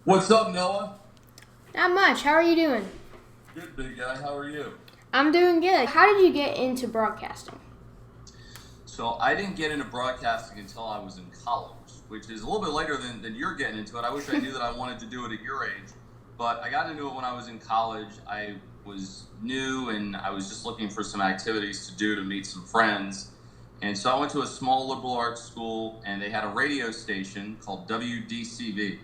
What's up, Noah? Not much. How are you doing? Good, big guy. How are you? I'm doing good. How did you get into broadcasting? So I didn't get into broadcasting until I was in college, which is a little bit later than you're getting into it. I wish I knew that I wanted to do it at your age, but I got into it when I was in college. I was new and I was just looking for some activities to do to meet some friends. And so I went to a small liberal arts school and they had a radio station called WDCV.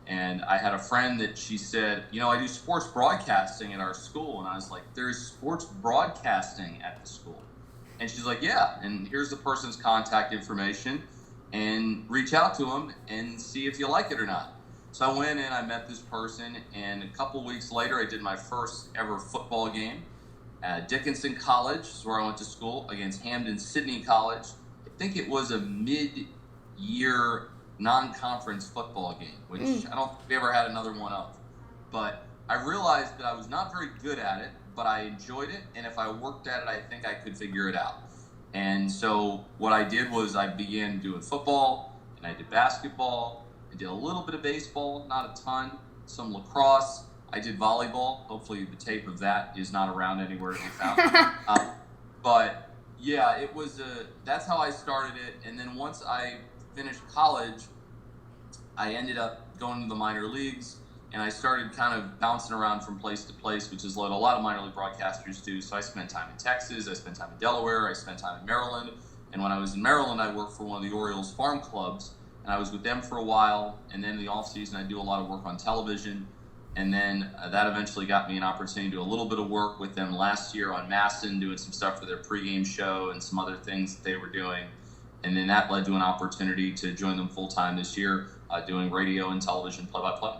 And I had a friend that she said, I do sports broadcasting at our school. And I was like, there's sports broadcasting at the school. And she's like, yeah, and here's the person's contact information and reach out to them and see if you like it or not. So I went in, I met this person, and a couple weeks later, I did my first ever football game at Dickinson College, is where I went to school, against Hampden-Sydney College. I think it was a mid-year non-conference football game, which I don't think we ever had another one of. But I realized that I was not very good at it, but I enjoyed it, and if I worked at it, I think I could figure it out. And so what I did was I began doing football, and I did basketball, I did a little bit of baseball, not a ton, some lacrosse, I did volleyball. Hopefully the tape of that is not around anywhere to be found. But yeah, it was that's how I started it, and then once I finished college, I ended up going to the minor leagues, and I started kind of bouncing around from place to place, which is what a lot of minor league broadcasters do. So I spent time in Texas, I spent time in Delaware, I spent time in Maryland, and when I was in Maryland, I worked for one of the Orioles farm clubs, and I was with them for a while, and then in the off season, I do a lot of work on television, and then that eventually got me an opportunity to do a little bit of work with them last year on Masson, doing some stuff for their pregame show and some other things that they were doing. And then that led to an opportunity to join them full-time this year, doing radio and television play-by-play.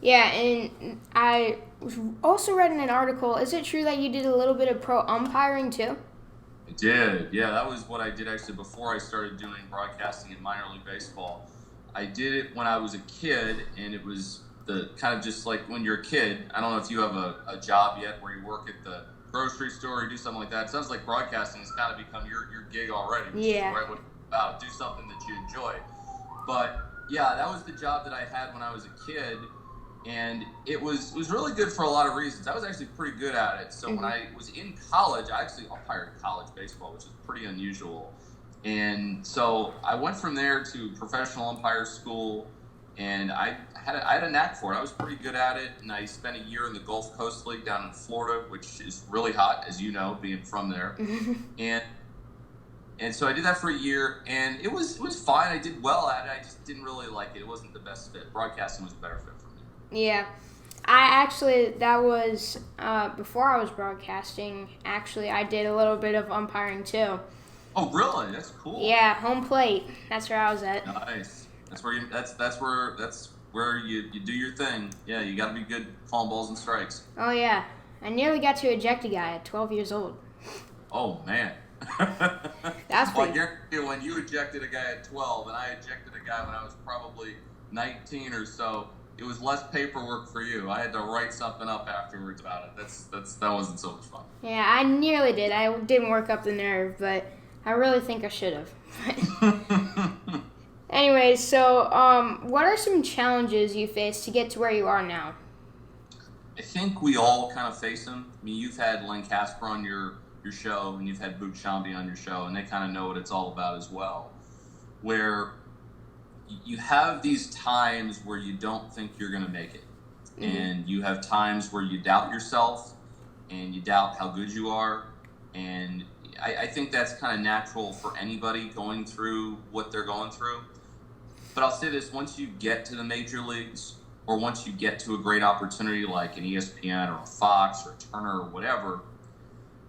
Yeah, and I also read in an article, is it true that you did a little bit of pro umpiring too? I did. Yeah, that was what I did actually before I started doing broadcasting in minor league baseball. I did it when I was a kid, and it was the kind of just like when you're a kid. I don't know if you have a job yet where you work at the grocery store or do something like that. It sounds like broadcasting has kind of become your gig already. Yeah. Right? About do something that you enjoy. But yeah, that was the job that I had when I was a kid, and it was really good for a lot of reasons. I was actually pretty good at it. So when I was in college, I actually umpired college baseball, which is pretty unusual. And so I went from there to professional umpire school, and I had a knack for it. I was pretty good at it, and I spent a year in the Gulf Coast League down in Florida, which is really hot, as you know, being from there. And so I did that for a year, and it was fine. I did well at it. I just didn't really like it. It wasn't the best fit. Broadcasting was a better fit for me. Yeah. That was before I was broadcasting. Actually, I did a little bit of umpiring too. Oh, really? That's cool. Yeah, home plate. That's where I was at. Nice. That's where you do your thing. Yeah, you got to be good calling balls and strikes. Oh yeah, I nearly got to eject a guy at 12 years old. Oh man. That's well, I pretty. guarantee you, when you ejected a guy at 12 and I ejected a guy when I was probably 19 or so, it was less paperwork for you. I had to write something up afterwards about it. That wasn't so much fun. Yeah, I nearly did. I didn't work up the nerve, but I really think I should have. Anyways, so what are some challenges you faced to get to where you are now? I think we all kind of face them. I mean, you've had Len Casper on your show, and you've had Boog Shambi on your show, and they kind of know what it's all about as well, where you have these times where you don't think you're going to make it. And you have times where you doubt yourself, and you doubt how good you are, and I think that's kind of natural for anybody going through what they're going through. But I'll say this, once you get to the major leagues, or once you get to a great opportunity like an ESPN or a Fox or a Turner or whatever,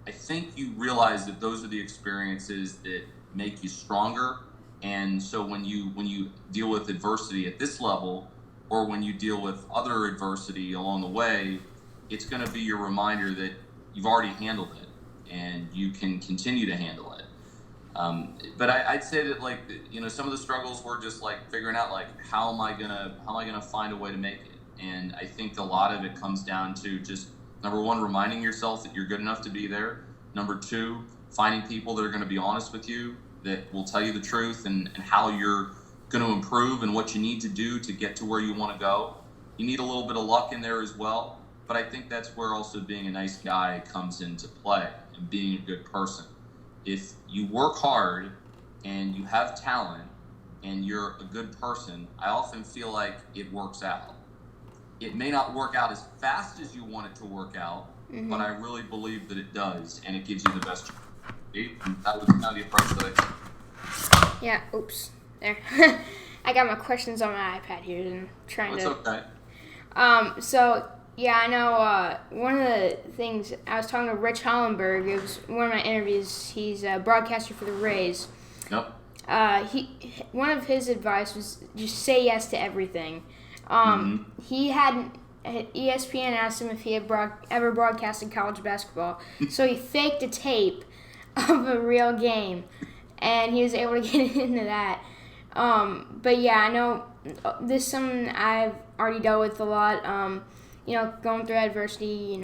I think you realize that those are the experiences that make you stronger. And so when you deal with adversity at this level, or when you deal with other adversity along the way, it's going to be your reminder that you've already handled it and you can continue to handle it. But I'd say that, like, some of the struggles were just like figuring out, like, how am I gonna find a way to make it? And I think a lot of it comes down to just, number one, reminding yourself that you're good enough to be there. Number two, finding people that are going to be honest with you, that will tell you the truth and how you're going to improve and what you need to do to get to where you want to go. You need a little bit of luck in there as well. But I think that's where also being a nice guy comes into play and being a good person. If you work hard and you have talent and you're a good person, I often feel like it works out. It may not work out as fast as you want it to work out, but I really believe that it does, and it gives you the best chance. That was kind of the approach that I took. Yeah, oops. There. I got my questions on my iPad here and trying That's okay. So, yeah, I know one of the things, I was talking to Rich Hollenberg. It was one of my interviews. He's a broadcaster for the Rays. Yep. One of his advice was just say yes to everything. He had ESPN asked him if he had ever broadcasted college basketball, so he faked a tape of a real game, and he was able to get into that. But yeah, I know this is something I've already dealt with a lot. Going through adversity,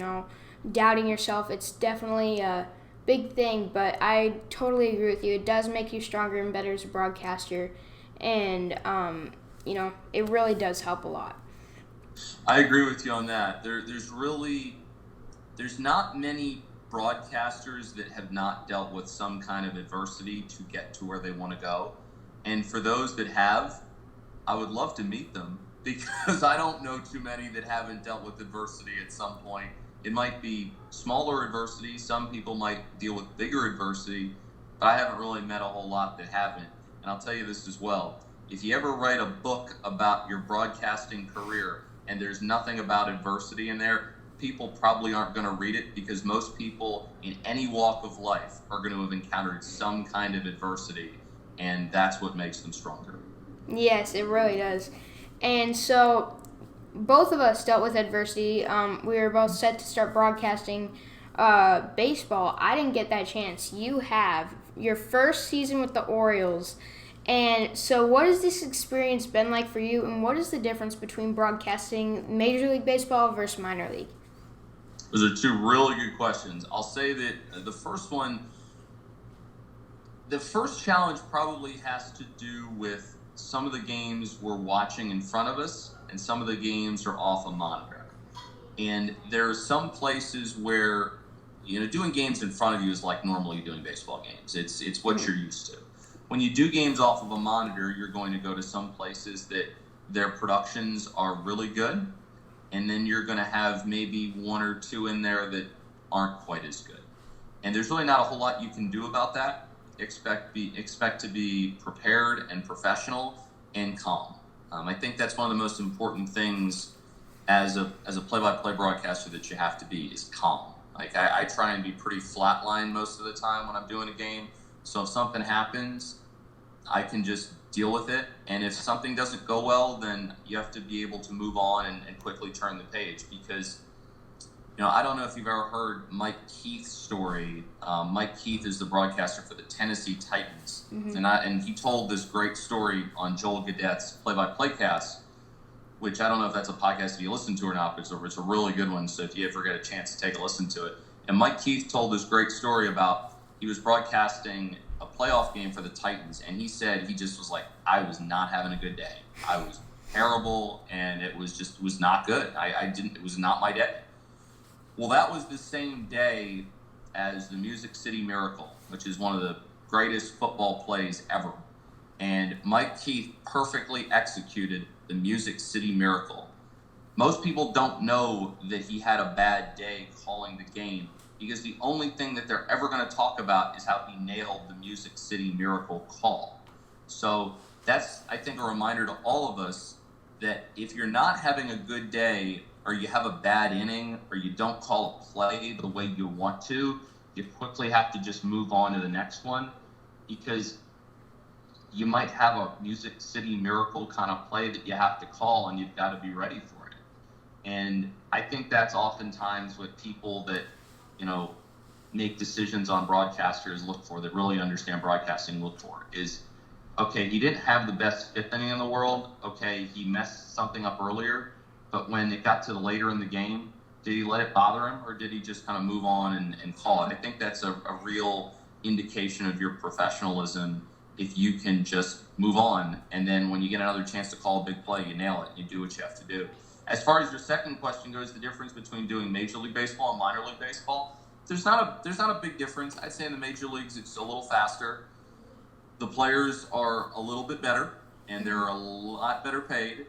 doubting yourself. It's definitely a big thing, but I totally agree with you. It does make you stronger and better as a broadcaster, and it really does help a lot. I agree with you on that. There's not many broadcasters that have not dealt with some kind of adversity to get to where they want to go. And for those that have, I would love to meet them because I don't know too many that haven't dealt with adversity at some point. It might be smaller adversity. Some people might deal with bigger adversity, but I haven't really met a whole lot that haven't. And I'll tell you this as well. If you ever write a book about your broadcasting career and there's nothing about adversity in there, people probably aren't going to read it because most people in any walk of life are going to have encountered some kind of adversity, and that's what makes them stronger. Yes, it really does. And so both of us dealt with adversity. We were both set to start broadcasting baseball. I didn't get that chance. You have your first season with the Orioles. And so what has this experience been like for you, and what is the difference between broadcasting Major League Baseball versus minor league? Those are two really good questions. I'll say that the first challenge probably has to do with some of the games we're watching in front of us, and some of the games are off a monitor. And there are some places where, doing games in front of you is like normally doing baseball games. It's what you're used to. When you do games off of a monitor, you're going to go to some places that their productions are really good, and then you're going to have maybe one or two in there that aren't quite as good. And there's really not a whole lot you can do about that. Expect to be prepared and professional and calm. I think that's one of the most important things as a play-by-play broadcaster that you have to be is calm. Like I try and be pretty flatline most of the time when I'm doing a game. So if something happens, I can just deal with it. And if something doesn't go well, then you have to be able to move on and quickly turn the page. Because, I don't know if you've ever heard Mike Keith's story. Mike Keith is the broadcaster for the Tennessee Titans. And he told this great story on Joel Gadett's play-by-play cast, which I don't know if that's a podcast that you listen to or not, but it's a really good one. So if you ever get a chance to take a listen to it. And Mike Keith told this great story about he was broadcasting a playoff game for the Titans, and he said he just was like, I was not having a good day. I was terrible, and it was not good. It was not my day. Well, that was the same day as the Music City Miracle, which is one of the greatest football plays ever. And Mike Keith perfectly executed the Music City Miracle. Most people don't know that he had a bad day calling the game, because the only thing that they're ever going to talk about is how he nailed the Music City Miracle call. So that's, I think, a reminder to all of us that if you're not having a good day, or you have a bad inning, or you don't call a play the way you want to, you quickly have to just move on to the next one, because you might have a Music City Miracle kind of play that you have to call, and you've got to be ready for it. And I think that's oftentimes what people that make decisions on broadcasters look for, that really understand broadcasting look for, is, okay, he didn't have the best fifth inning in the world. Okay, he messed something up earlier, but when it got to later in the game, did he let it bother him, or did he just kind of move on and call it? I think that's a real indication of your professionalism if you can just move on, and then when you get another chance to call a big play, you nail it, you do what you have to do. As far as your second question goes, the difference between doing Major League Baseball and minor league baseball, there's not a big difference. I'd say in the major leagues it's a little faster. The players are a little bit better, and they're a lot better paid,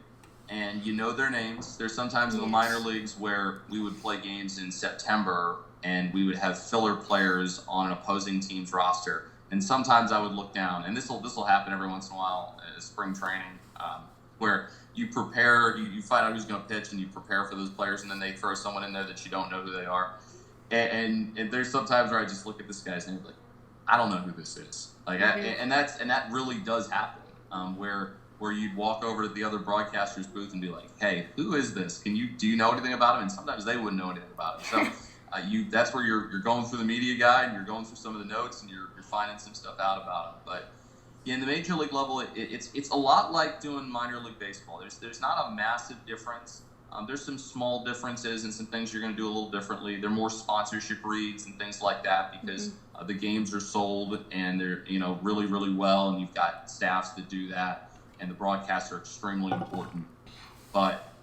and you know their names. There's sometimes in the minor leagues where we would play games in September, and we would have filler players on an opposing team's roster. And sometimes I would look down, and this will happen every once in a while at spring training, where you prepare, you find out who's going to pitch, and you prepare for those players, and then they throw someone in there that you don't know who they are. And there's sometimes where I just look at this guy's name like, I don't know who this is. Like, and that really does happen. Where you'd walk over to the other broadcaster's booth and be like, hey, who is this? Do you know anything about him? And sometimes they wouldn't know anything about him. So that's where you're going through the media guide, and you're going through some of the notes, and you're finding some stuff out about him. But in the major league level, it's a lot like doing minor league baseball. There's not a massive difference. There's some small differences and some things you're going to do a little differently. There are more sponsorship reads and things like that because the games are sold and they're really, really well, and you've got staffs that do that, and the broadcasts are extremely important. But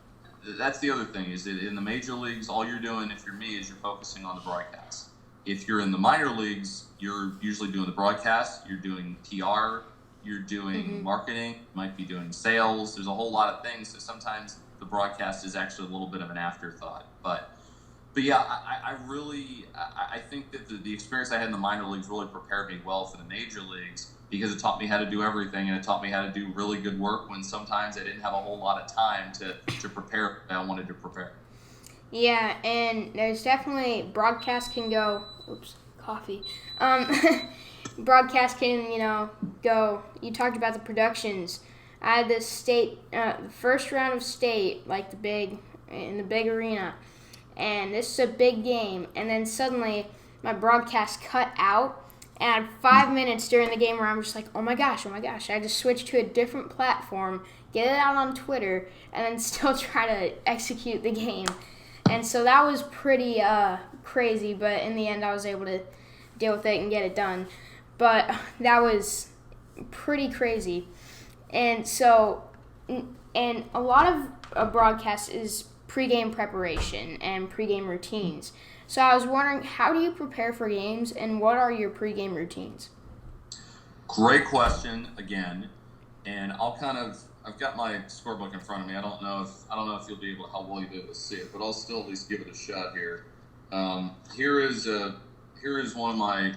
that's the other thing is that in the major leagues, all you're doing, if you're me, is you're focusing on the broadcast. If you're in the minor leagues, you're usually doing the broadcast, you're doing PR, you're doing marketing, you might be doing sales. There's a whole lot of things. So sometimes the broadcast is actually a little bit of an afterthought. But yeah, I think that the experience I had in the minor leagues really prepared me well for the major leagues because it taught me how to do everything, and it taught me how to do really good work when sometimes I didn't have a whole lot of time to prepare what I wanted to prepare. Yeah, and there's definitely broadcast can go. Oops, coffee. Broadcast can go. You talked about the productions. I had the state, the first round of state, like in the big arena, and this is a big game. And then suddenly, my broadcast cut out, and I had 5 minutes during the game where I'm just like, oh my gosh. I just switched to a different platform, get it out on Twitter, and then still try to execute the game. And so that was pretty crazy, but in the end, I was able to deal with it and get it done. But that was pretty crazy. And so, and a lot of a broadcast is pregame preparation and pregame routines. So I was wondering, how do you prepare for games, and what are your pregame routines? Great question again, and I've got my scorebook in front of me. I don't know if you'll be able how well you'll be able to see it, but I'll still at least give it a shot here. Here is one of my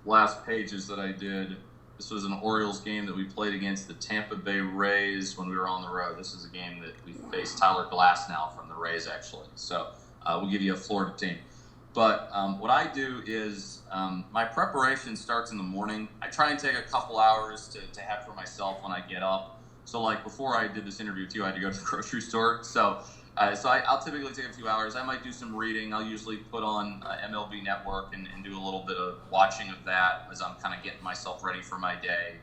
last pages that I did. This was an Orioles game that we played against the Tampa Bay Rays when we were on the road. This is a game that we faced Tyler Glasnow from the Rays, actually. So we'll give you a Florida team. But what I do is my preparation starts in the morning. I try and take a couple hours to have for myself when I get up. So like before I did this interview with you, I had to go to the grocery store. So I'll typically take a few hours. I might do some reading. I'll usually put on MLB Network and do a little bit of watching of that as I'm kind of getting myself ready for my day.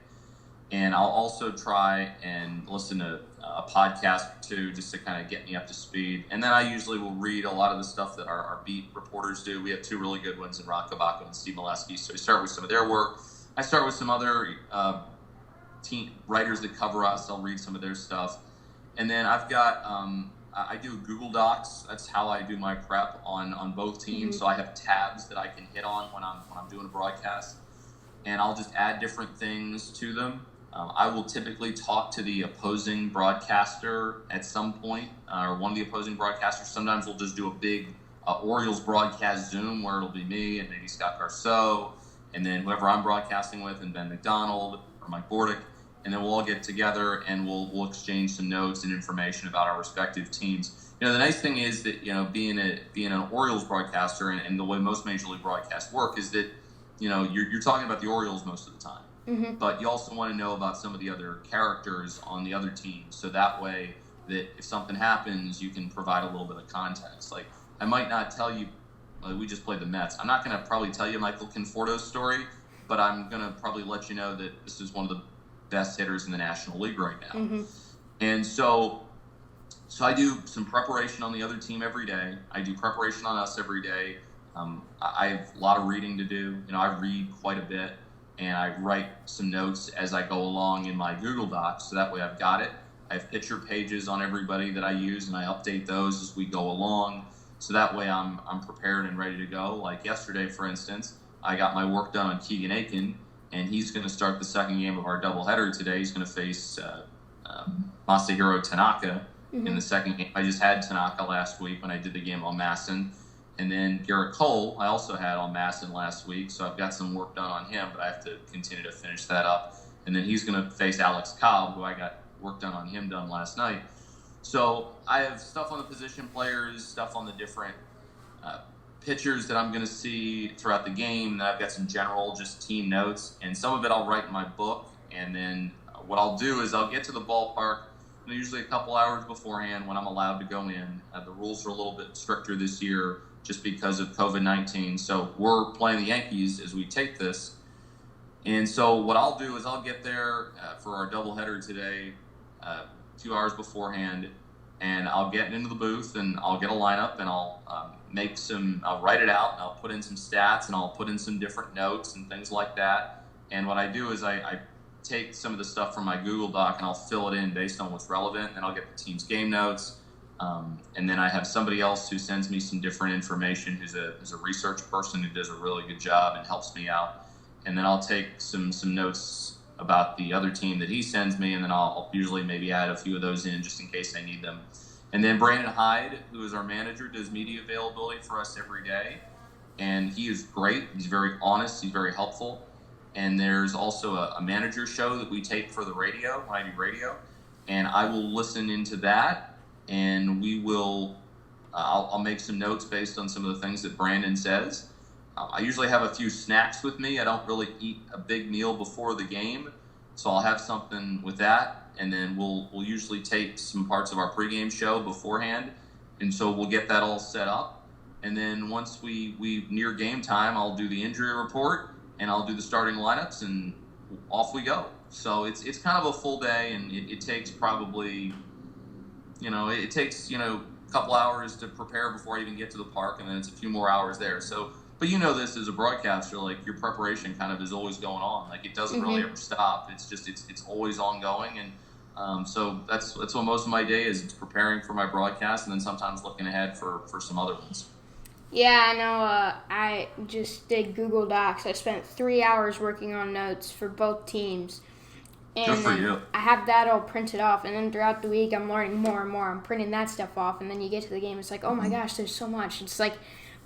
And I'll also try and listen to a podcast or two just to kind of get me up to speed. And then I usually will read a lot of the stuff that our beat reporters do. We have two really good ones in Rod Kabako and Steve Molesky. So we start with some of their work. I start with some other team writers that cover us. I'll read some of their stuff. And then I've got I do Google Docs. That's how I do my prep on both teams. So I have tabs that I can hit on when I'm doing a broadcast, and I'll just add different things to them. I will typically talk to the opposing broadcaster at some point, or one of the opposing broadcasters. Sometimes we'll just do a big Orioles broadcast Zoom where it'll be me and maybe Scott Garceau, and then whoever I'm broadcasting with, and Ben McDonald or Mike Bordick. And then we'll all get together and we'll exchange some notes and information about our respective teams. The nice thing is that being an Orioles broadcaster and the way most major league broadcasts work is that you're talking about the Orioles most of the time, but you also want to know about some of the other characters on the other teams, so that way that if something happens, you can provide a little bit of context. Like I might not tell you, we just played the Mets. I'm not going to probably tell you Michael Conforto's story, but I'm going to probably let you know that this is one of the best hitters in the National League right now. And so I do some preparation on the other team every day. I do preparation on us every day. I have a lot of reading to do. I read quite a bit, and I write some notes as I go along in my Google Docs, so that way I've got it. I have picture pages on everybody that I use, and I update those as we go along. So that way I'm prepared and ready to go. Like yesterday, for instance, I got my work done on Keegan Aiken, and he's going to start the second game of our doubleheader today. He's going to face Masahiro Tanaka in the second game. I just had Tanaka last week when I did the game on Masson. And then Garrett Cole, I also had on Masson last week, so I've got some work done on him, but I have to continue to finish that up. And then he's going to face Alex Cobb, who I got work done on him done last night. So I have stuff on the position players, stuff on the different pitchers that I'm going to see throughout the game. And then I've got some general just team notes, and some of it I'll write in my book. And then what I'll do is I'll get to the ballpark usually a couple hours beforehand when I'm allowed to go in. The rules are a little bit stricter this year just because of COVID-19. So we're playing the Yankees as we take this. And so what I'll do is I'll get there for our doubleheader today 2 hours beforehand, and I'll get into the booth and I'll get a lineup, and I'll I'll write it out, and I'll put in some stats, and I'll put in some different notes and things like that. And what I do is I take some of the stuff from my Google Doc and I'll fill it in based on what's relevant. Then I'll get the team's game notes. And then I have somebody else who sends me some different information, who's a research person who does a really good job and helps me out. And then I'll take some notes about the other team that he sends me, and then I'll usually maybe add a few of those in just in case I need them. And then Brandon Hyde, who is our manager, does media availability for us every day. And he is great. He's very honest. He's very helpful. And there's also a manager show that we tape for the radio when I do radio. And I will listen into that, and we will I'll make some notes based on some of the things that Brandon says. I usually have a few snacks with me. I don't really eat a big meal before the game, so I'll have something with that. And then we'll usually tape some parts of our pregame show beforehand, and so we'll get that all set up. And then once we near game time, I'll do the injury report, and I'll do the starting lineups, and off we go. So it's kind of a full day, and it takes probably, it takes, a couple hours to prepare before I even get to the park, and then it's a few more hours there. So, but this as a broadcaster, like your preparation kind of is always going on. Like it doesn't really ever stop. It's just, it's always ongoing. And so that's what most of my day is. It's preparing for my broadcast, and then sometimes looking ahead for some other ones. Yeah, I know. I just did Google Docs. I spent 3 hours working on notes for both teams. And good for you. I have that all printed off, and then throughout the week I'm learning more and more. I'm printing that stuff off, and then you get to the game, it's like, oh my gosh, there's so much. It's like,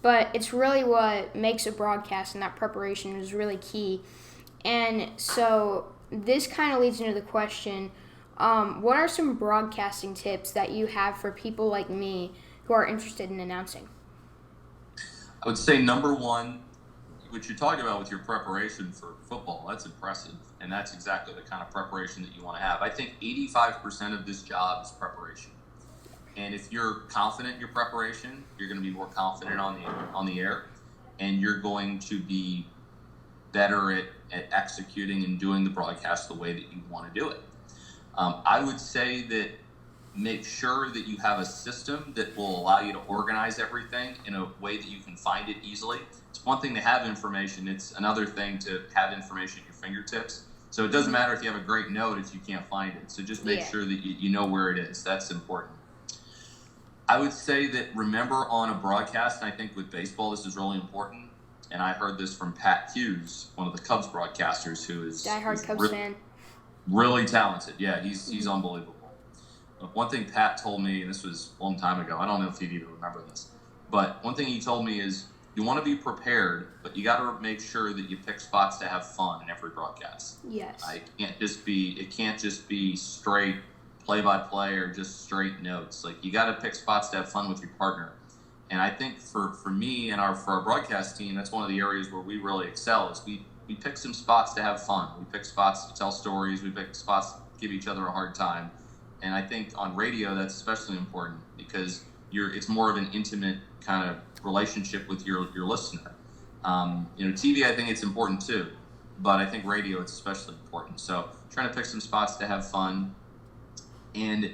but it's really what makes a broadcast, and that preparation is really key. And so this kind of leads into the question, what are some broadcasting tips that you have for people like me who are interested in announcing? I would say number one, what you're talking about with your preparation for football, that's impressive. And that's exactly the kind of preparation that you want to have. I think 85% of this job is preparation. And if you're confident in your preparation, you're going to be more confident on the air, and you're going to be better at executing and doing the broadcast the way that you want to do it. I would say that make sure that you have a system that will allow you to organize everything in a way that you can find it easily. It's one thing to have information. It's another thing to have information at your fingertips. So it doesn't matter if you have a great note if you can't find it. So just make sure that you know where it is. That's important. I would say that remember on a broadcast, and I think with baseball this is really important, and I heard this from Pat Hughes, one of the Cubs broadcasters who is diehard Cubs fan. Really talented. Yeah, he's unbelievable. But one thing Pat told me, and this was a long time ago, I don't know if he'd even remember this, but one thing he told me is you want to be prepared, but you got to make sure that you pick spots to have fun in every broadcast. Yes. It can't just be straight play-by-play or just straight notes. Like you got to pick spots to have fun with your partner. And I think for me and for our broadcast team, that's one of the areas where we really excel is we pick some spots to have fun. We pick spots to tell stories. We pick spots to give each other a hard time. And I think on radio, that's especially important because it's more of an intimate kind of relationship with your listener. TV, I think it's important too, but I think radio, it's especially important. So trying to pick some spots to have fun. And,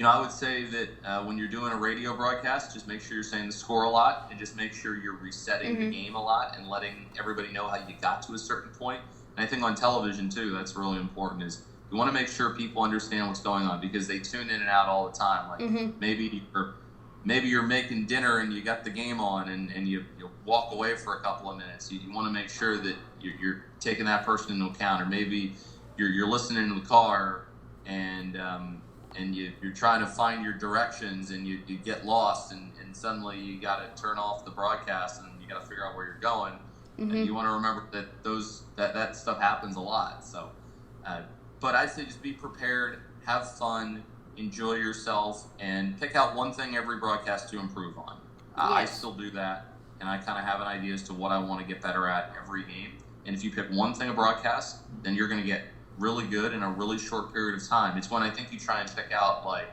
I would say that when you're doing a radio broadcast, just make sure you're saying the score a lot and just make sure you're resetting the game a lot and letting everybody know how you got to a certain point. And I think on television too, that's really important is you want to make sure people understand what's going on because they tune in and out all the time. Like maybe you're making dinner and you got the game on and you walk away for a couple of minutes. You want to make sure that you're taking that person into account, or maybe you're listening in the car and you're trying to find your directions and you get lost and suddenly you got to turn off the broadcast and you got to figure out where you're going. And you want to remember that that stuff happens a lot. So, but I'd say just be prepared, have fun, enjoy yourself, and pick out one thing every broadcast to improve on. I still do that, and I kind of have an idea as to what I want to get better at every game. And if you pick one thing a broadcast, then you're going to get really good in a really short period of time. It's when I think you try and pick out like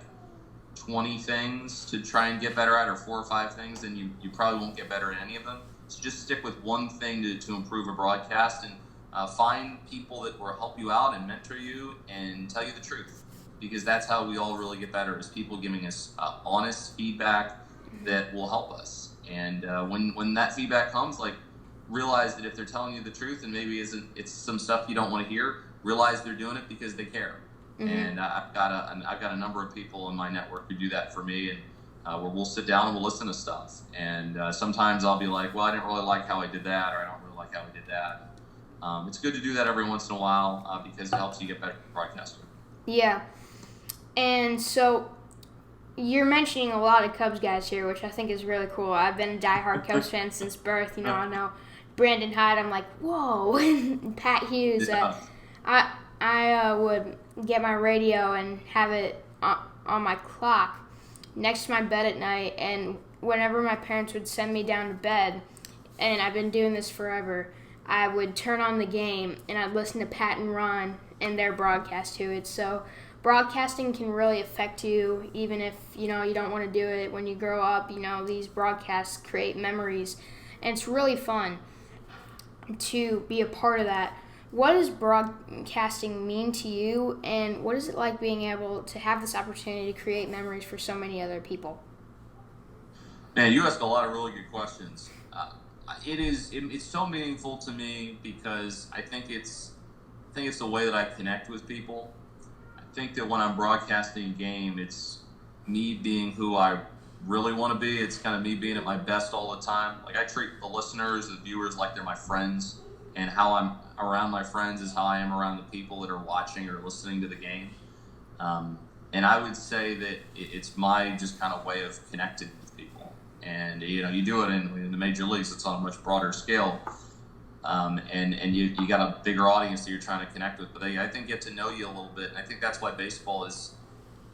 20 things to try and get better at, or 4 or 5 things, then you probably won't get better at any of them. So just stick with one thing to improve a broadcast, and find people that will help you out and mentor you and tell you the truth, because that's how we all really get better, is people giving us honest feedback that will help us. And when that feedback comes, like, realize that if they're telling you the truth and maybe it's some stuff you don't want to hear, realize they're doing it because they care. And I've got a number of people in my network who do that for me, and where we'll sit down and we'll listen to stuff. And sometimes I'll be like, well, I didn't really like how I did that, or I don't really like how I did that. It's good to do that every once in a while because it helps you get better at broadcasting. Yeah. And so you're mentioning a lot of Cubs guys here, which I think is really cool. I've been a diehard Cubs fan since birth. I know Brandon Hyde, I'm like, whoa. And Pat Hughes. Yeah. I would get my radio and have it on my clock next to my bed at night, and whenever my parents would send me down to bed, and I've been doing this forever, I would turn on the game and I'd listen to Pat and Ron and their broadcast to it. So broadcasting can really affect you, even if you don't want to do it when you grow up. These broadcasts create memories, and it's really fun to be a part of that. What does broadcasting mean to you, and what is it like being able to have this opportunity to create memories for so many other people? Man, you asked a lot of really good questions. It's so meaningful to me because I think it's the way that I connect with people. I think that when I'm broadcasting a game, it's me being who I really want to be. It's kind of me being at my best all the time. Like, I treat the listeners, the viewers, like they're my friends, and how I'm around my friends is how I am around the people that are watching or listening to the game. And I would say that it's my just kind of way of connecting with people. And you do it in the major leagues. It's on a much broader scale, and you got a bigger audience that you're trying to connect with. But they, I think, get to know you a little bit, and I think that's why baseball is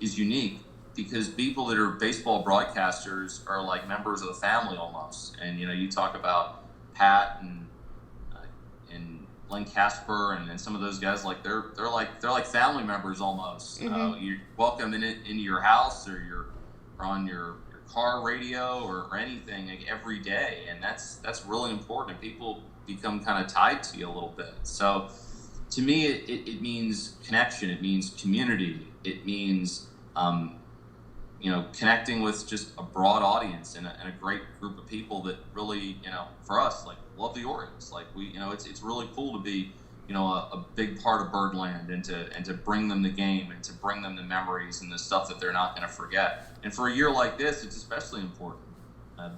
unique, because people that are baseball broadcasters are like members of the family almost. And you talk about Pat and Len Casper and some of those guys, like they're like family members almost. You're welcome into your house, or you're on your car radio or anything, like, every day, and that's really important. People become kind of tied to you a little bit. So to me, it means connection. It means community. It means connecting with just a broad audience and a great group of people that really, for us, like, love the Orioles. Like, we, it's really cool to be, a big part of Birdland, and to bring them the game and to bring them the memories and the stuff that they're not going to forget. And for a year like this, it's especially important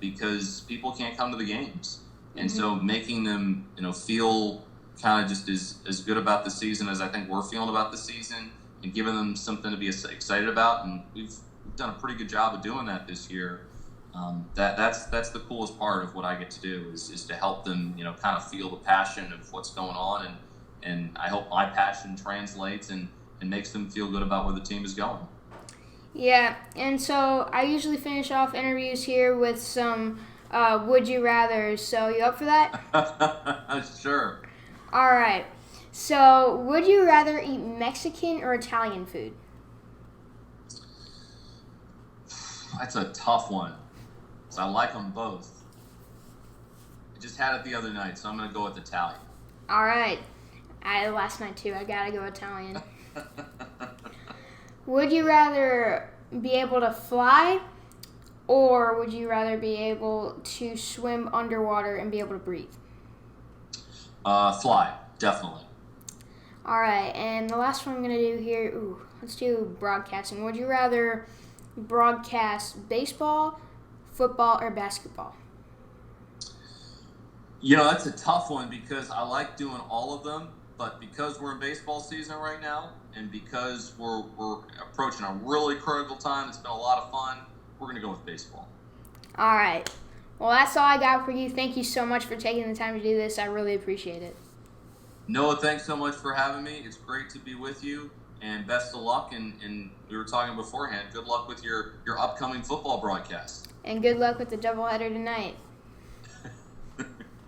because people can't come to the games. And so making them, feel kind of just as good about the season as I think we're feeling about the season, and giving them something to be excited about. And we've done a pretty good job of doing that this year. That's the coolest part of what I get to do is to help them, kind of feel the passion of what's going on, and I hope my passion translates and makes them feel good about where the team is going. Yeah, and so I usually finish off interviews here with some would you rather. So you up for that? Sure. All right. So would you rather eat Mexican or Italian food? That's a tough one. So I like them both. I just had it the other night, so I'm going to go with Italian. All right. Last night too. I got to go Italian. Would you rather be able to fly, or would you rather be able to swim underwater and be able to breathe? Fly, definitely. All right, and the last one I'm going to do here, let's do broadcasting. Would you rather broadcast baseball, football, or basketball? That's a tough one because I like doing all of them, but because we're in baseball season right now and because we're approaching a really critical time, it's been a lot of fun, we're going to go with baseball. All right. Well, that's all I got for you. Thank you so much for taking the time to do this. I really appreciate it. Noah, thanks so much for having me. It's great to be with you, and best of luck. And we were talking beforehand. Good luck with your upcoming football broadcast. And good luck with the doubleheader tonight.